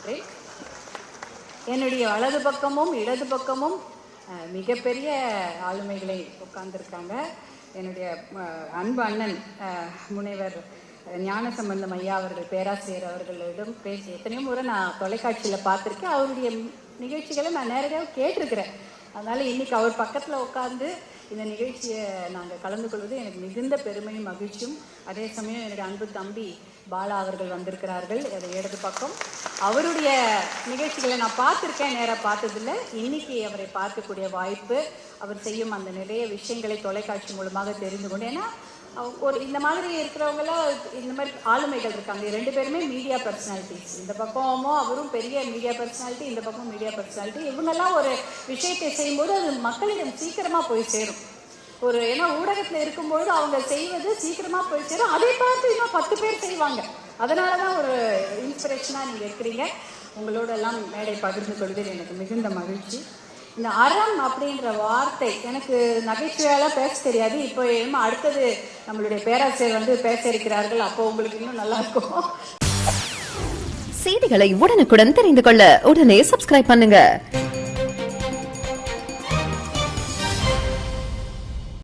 கொள்கின்றேன். என்னுடைய வலது பக்கமும் இடது பக்கமும் மிகப்பெரிய ஆளுமைகளை உட்கார்ந்துருக்காங்க. என்னுடைய அன்பு அண்ணன் முனைவர் ஞானசம்பந்தம் ஐயா அவர்கள், பேராசிரியர் அவர்களிடம் பேசி எத்தனையோ முறை நான் தொலைக்காட்சியில் பார்த்துருக்கேன். அவருடைய நிகழ்ச்சிகளை நான் நேரடியாக கேட்டிருக்கிறேன். அதனால் இன்னைக்கு அவர் பக்கத்தில் உட்கார்ந்து இந்த நிகழ்ச்சியை நாங்கள் கலந்து கொள்வது எனக்கு மிகுந்த பெருமையும் மகிழ்ச்சியும். அதே சமயம் என்னுடைய அன்பு தம்பி பாலா அவர்கள் வந்திருக்கிறார்கள் இடது பக்கம். அவருடைய நிகழ்ச்சிகளை நான் பார்த்துருக்கேன், நேராக பார்த்ததில்லை. இன்னைக்கு அவரை பார்க்கக்கூடிய வாய்ப்பு, அவர் செய்யும் அந்த நிறைய விஷயங்களை தொலைக்காட்சி மூலமாக தெரிந்து கொண்டு, ஏன்னா ஒரு இந்த மாதிரி இருக்கிறவங்களாம் இந்த மாதிரி ஆளுமைகள் இருக்காங்க. 2 பேருமே மீடியா பர்சனாலிட்டிஸ். இந்த பக்கமும் அவரும் பெரிய மீடியா பர்சனாலிட்டி, இந்த பக்கம் மீடியா பர்சனாலிட்டி. இவங்கெல்லாம் ஒரு விஷயத்தை செய்யும்போது அது மக்களிடம் சீக்கிரமாக போய் சேரும். ஏன்னா ஊடகத்தில் இருக்கும்போது அவங்க செய்வது சீக்கிரமாக போய் சேரும். அதை பார்த்து இன்னும் 10 பேர் செய்வாங்க. அதனால தான் ஒரு இன்ஸ்பிரேஷனாக நீங்கள் இருக்கிறீங்க. உங்களோட எல்லாம் மேடை பகிர்ந்து கொள்வதில் எனக்கு மிகுந்த மகிழ்ச்சி. இந்த அறம் அப்படின்ற வார்த்தை எனக்கு நகைச்சுவையால பேச தெரியாது. இப்போ அடுத்தது நம்மளுடைய பேராசிரியர் பேச இருக்கிறார்கள். அப்போ உங்களுக்கு இன்னும் நல்லா இருக்கும். செய்திகளை உடனுக்குடன் தெரிந்து கொள்ள உடனே சப்ஸ்கிரைப் பண்ணுங்க.